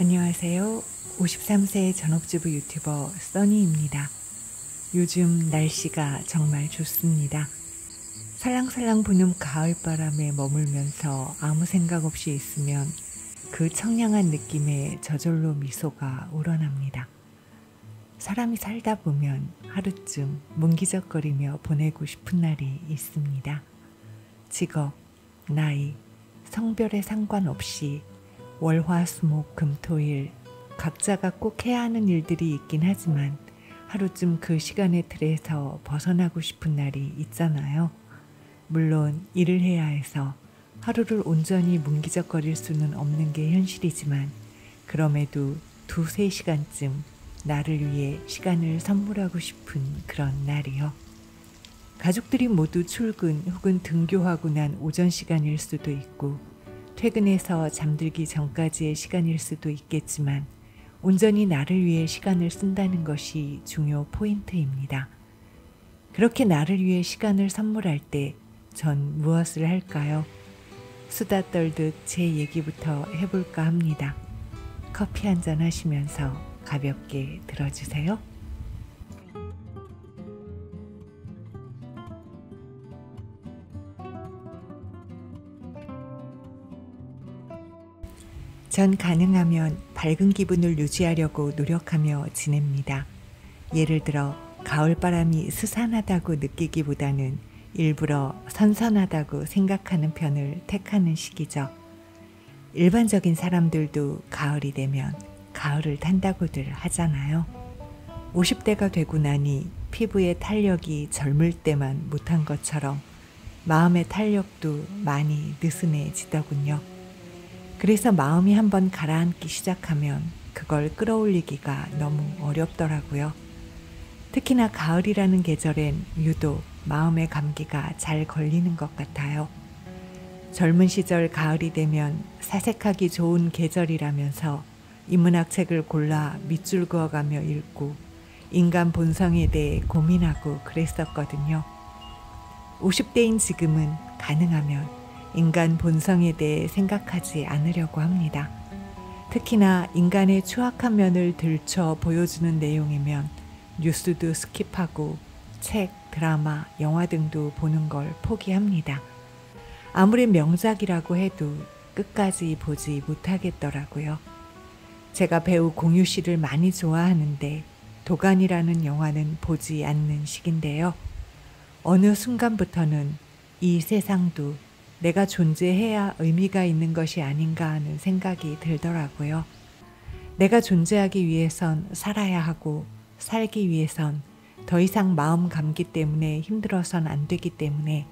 안녕하세요. 53세 전업주부 유튜버 써니입니다. 요즘 날씨가 정말 좋습니다. 살랑살랑 부는 가을바람에 머물면서 아무 생각 없이 있으면 그 청량한 느낌에 저절로 미소가 우러납니다. 사람이 살다 보면 하루쯤 뭉기적거리며 보내고 싶은 날이 있습니다. 직업, 나이, 성별에 상관없이 월화수목금토일 각자가 꼭 해야 하는 일들이 있긴 하지만 하루쯤 그 시간의 틀에서 벗어나고 싶은 날이 있잖아요. 물론 일을 해야 해서 하루를 온전히 뭉기적거릴 수는 없는 게 현실이지만 그럼에도 2-3시간쯤 나를 위해 시간을 선물하고 싶은 그런 날이요. 가족들이 모두 출근 혹은 등교하고 난 오전 시간일 수도 있고 퇴근해서 잠들기 전까지의 시간일 수도 있겠지만 온전히 나를 위해 시간을 쓴다는 것이 중요 포인트입니다. 그렇게 나를 위해 시간을 선물할 때 전 무엇을 할까요? 수다 떨듯 제 얘기부터 해볼까 합니다. 커피 한잔 하시면서 가볍게 들어주세요. 전 가능하면 밝은 기분을 유지하려고 노력하며 지냅니다. 예를 들어 가을바람이 스산하다고 느끼기보다는 일부러 선선하다고 생각하는 편을 택하는 시기죠. 일반적인 사람들도 가을이 되면 가을을 탄다고들 하잖아요. 50대가 되고 나니 피부의 탄력이 젊을 때만 못한 것처럼 마음의 탄력도 많이 느슨해지더군요. 그래서 마음이 한번 가라앉기 시작하면 그걸 끌어올리기가 너무 어렵더라고요. 특히나 가을이라는 계절엔 유독 마음의 감기가 잘 걸리는 것 같아요. 젊은 시절 가을이 되면 사색하기 좋은 계절이라면서 인문학책을 골라 밑줄 그어가며 읽고 인간 본성에 대해 고민하고 그랬었거든요. 50대인 지금은 가능하면 인간 본성에 대해 생각하지 않으려고 합니다. 특히나 인간의 추악한 면을 들춰 보여주는 내용이면 뉴스도 스킵하고 책, 드라마, 영화 등도 보는 걸 포기합니다. 아무리 명작이라고 해도 끝까지 보지 못하겠더라고요. 제가 배우 공유 씨를 많이 좋아하는데 도가니라는 영화는 보지 않는 식인데요. 어느 순간부터는 이 세상도 내가 존재해야 의미가 있는 것이 아닌가 하는 생각이 들더라고요. 내가 존재하기 위해선 살아야 하고 살기 위해선 더 이상 마음 감기 때문에 힘들어선 안 되기 때문에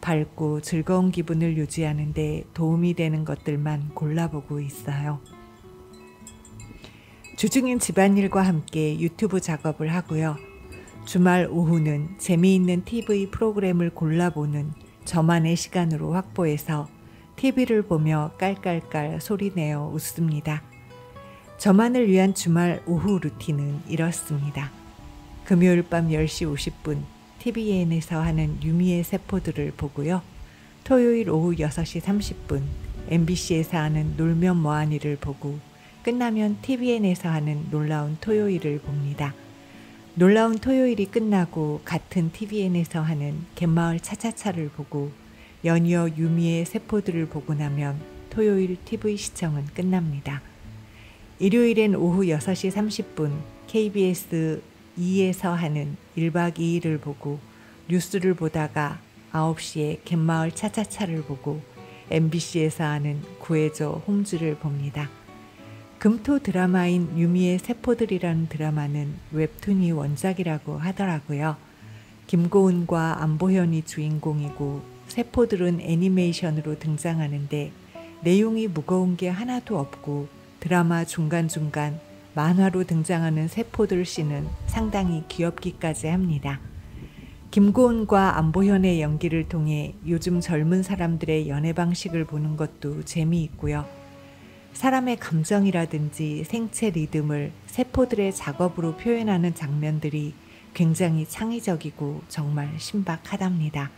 밝고 즐거운 기분을 유지하는 데 도움이 되는 것들만 골라보고 있어요. 주중엔 집안일과 함께 유튜브 작업을 하고요. 주말 오후는 재미있는 TV 프로그램을 골라보는 저만의 시간으로 확보해서 TV를 보며 깔깔깔 소리내어 웃습니다. 저만을 위한 주말 오후 루틴은 이렇습니다. 금요일 밤 10시 50분 TVN에서 하는 유미의 세포들을 보고요. 토요일 오후 6시 30분 MBC에서 하는 놀면 뭐하니를 보고 끝나면 TVN에서 하는 놀라운 토요일을 봅니다. 놀라운 토요일이 끝나고 같은 TVN에서 하는 갯마을 차차차를 보고 연이어 유미의 세포들을 보고 나면 토요일 TV 시청은 끝납니다. 일요일엔 오후 6시 30분 KBS 2에서 하는 1박 2일을 보고 뉴스를 보다가 9시에 갯마을 차차차를 보고 MBC에서 하는 구해줘 홈즈를 봅니다. 금토 드라마인 유미의 세포들이라는 드라마는 웹툰이 원작이라고 하더라고요. 김고은과 안보현이 주인공이고 세포들은 애니메이션으로 등장하는데 내용이 무거운 게 하나도 없고 드라마 중간중간 만화로 등장하는 세포들 씬은 상당히 귀엽기까지 합니다. 김고은과 안보현의 연기를 통해 요즘 젊은 사람들의 연애 방식을 보는 것도 재미있고요. 사람의 감정이라든지 생체 리듬을 세포들의 작업으로 표현하는 장면들이 굉장히 창의적이고 정말 신박하답니다.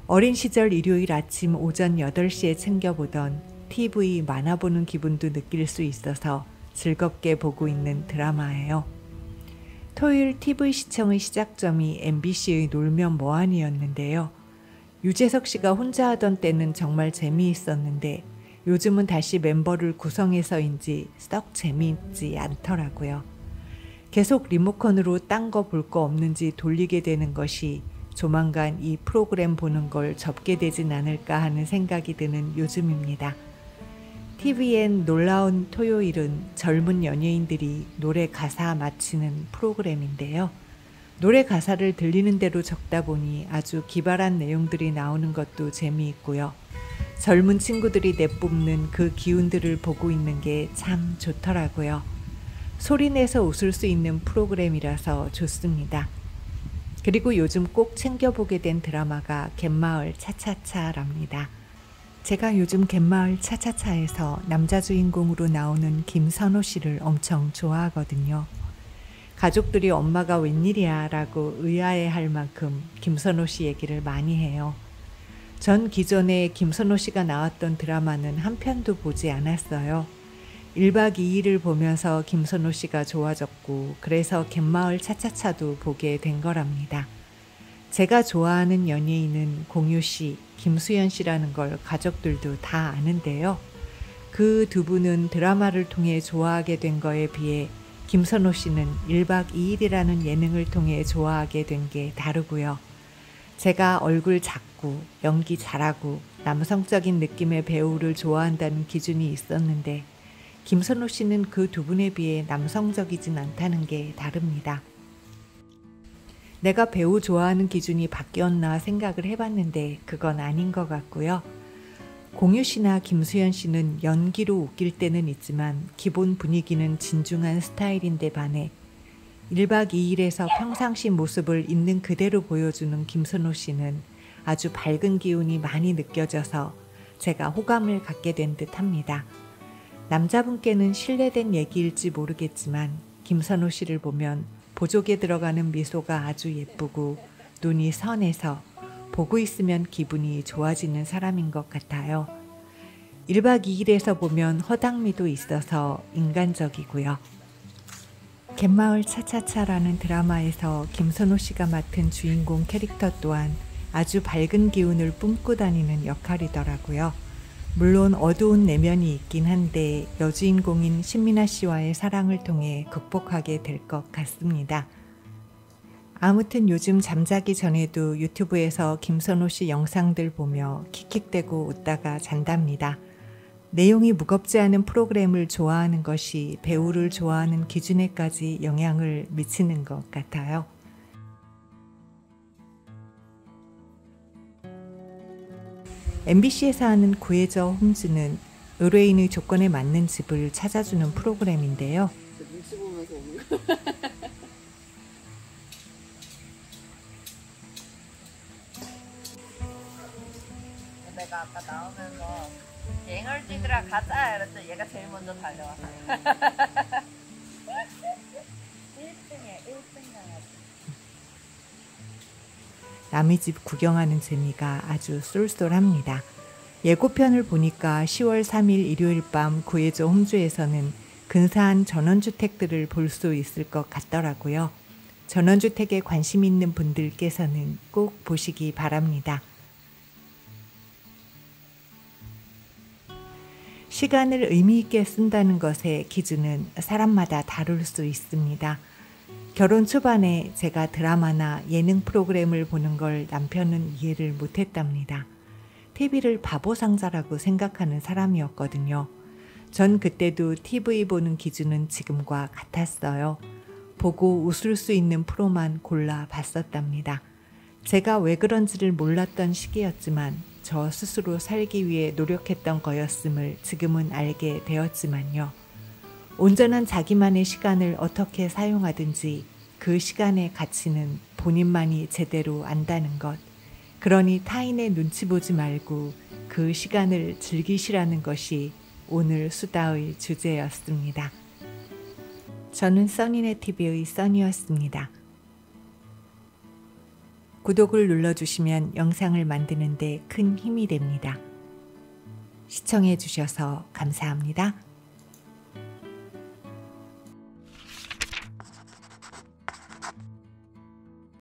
어린 시절 일요일 아침 오전 8시에 챙겨보던 TV 만화 보는 기분도 느낄 수 있어서 즐겁게 보고 있는 드라마예요. 토요일 TV 시청의 시작점이 MBC의 놀면 뭐하니였는데요. 유재석 씨가 혼자 하던 때는 정말 재미있었는데 요즘은 다시 멤버를 구성해서인지 썩 재미있지 않더라고요. 계속 리모컨으로 딴 거 볼 거 없는지 돌리게 되는 것이 조만간 이 프로그램 보는 걸 접게 되진 않을까 하는 생각이 드는 요즘입니다. TVN 놀라운 토요일은 젊은 연예인들이 노래 가사 맞히는 프로그램인데요. 노래 가사를 들리는 대로 적다 보니 아주 기발한 내용들이 나오는 것도 재미있고요. 젊은 친구들이 내뿜는 그 기운들을 보고 있는 게 참 좋더라고요. 소리내서 웃을 수 있는 프로그램이라서 좋습니다. 그리고 요즘 꼭 챙겨보게 된 드라마가 갯마을 차차차랍니다. 제가 요즘 갯마을 차차차에서 남자 주인공으로 나오는 김선호 씨를 엄청 좋아하거든요. 가족들이 엄마가 웬일이야 라고 의아해할 만큼 김선호 씨 얘기를 많이 해요. 전 기존에 김선호 씨가 나왔던 드라마는 한 편도 보지 않았어요. 1박 2일을 보면서 김선호 씨가 좋아졌고 그래서 갯마을 차차차도 보게 된 거랍니다. 제가 좋아하는 연예인은 공유 씨, 김수현 씨라는 걸 가족들도 다 아는데요. 그 두 분은 드라마를 통해 좋아하게 된 거에 비해 김선호 씨는 1박 2일이라는 예능을 통해 좋아하게 된 게 다르고요. 제가 얼굴 작고 연기 잘하고 남성적인 느낌의 배우를 좋아한다는 기준이 있었는데 김선호 씨는 그 두 분에 비해 남성적이진 않다는 게 다릅니다. 내가 배우 좋아하는 기준이 바뀌었나 생각을 해봤는데 그건 아닌 것 같고요. 공유 씨나 김수현 씨는 연기로 웃길 때는 있지만 기본 분위기는 진중한 스타일인데 반해 1박 2일에서 평상시 모습을 있는 그대로 보여주는 김선호 씨는 아주 밝은 기운이 많이 느껴져서 제가 호감을 갖게 된 듯합니다. 남자분께는 실례된 얘기일지 모르겠지만 김선호 씨를 보면 보조개 들어가는 미소가 아주 예쁘고 눈이 선해서 보고 있으면 기분이 좋아지는 사람인 것 같아요. 1박 2일에서 보면 허당미도 있어서 인간적이고요. 갯마을 차차차라는 드라마에서 김선호 씨가 맡은 주인공 캐릭터 또한 아주 밝은 기운을 뿜고 다니는 역할이더라고요. 물론 어두운 내면이 있긴 한데 여주인공인 신민아 씨와의 사랑을 통해 극복하게 될 것 같습니다. 아무튼 요즘 잠자기 전에도 유튜브에서 김선호 씨 영상들 보며 킥킥대고 웃다가 잔답니다. 내용이 무겁지 않은 프로그램을 좋아하는 것이 배우를 좋아하는 기준에까지 영향을 미치는 것 같아요. MBC에서 하는 구해저 홈즈는 의뢰인의 조건에 맞는 집을 찾아주는 프로그램인데요. 눈치 보면서 오는 거. 내가 아까 나오면서 갱얼지들아 가자 이랬더니 얘가 제일 먼저 달려왔어. 1등이야 1등 강아지. 남의 집 구경하는 재미가 아주 쏠쏠합니다. 예고편을 보니까 10월 3일 일요일 밤 구해저 홈즈에서는 근사한 전원주택들을 볼 수 있을 것 같더라고요. 전원주택에 관심 있는 분들께서는 꼭 보시기 바랍니다. 시간을 의미 있게 쓴다는 것의 기준은 사람마다 다를 수 있습니다. 결혼 초반에 제가 드라마나 예능 프로그램을 보는 걸 남편은 이해를 못했답니다. TV를 바보 상자라고 생각하는 사람이었거든요. 전 그때도 TV 보는 기준은 지금과 같았어요. 보고 웃을 수 있는 프로만 골라 봤었답니다. 제가 왜 그런지를 몰랐던 시기였지만 저 스스로 살기 위해 노력했던 거였음을 지금은 알게 되었지만요. 온전한 자기만의 시간을 어떻게 사용하든지 그 시간의 가치는 본인만이 제대로 안다는 것. 그러니 타인의 눈치 보지 말고 그 시간을 즐기시라는 것이 오늘 수다의 주제였습니다. 저는 써니네TV의 써니였습니다. 구독을 눌러주시면 영상을 만드는 데 큰 힘이 됩니다. 시청해 주셔서 감사합니다.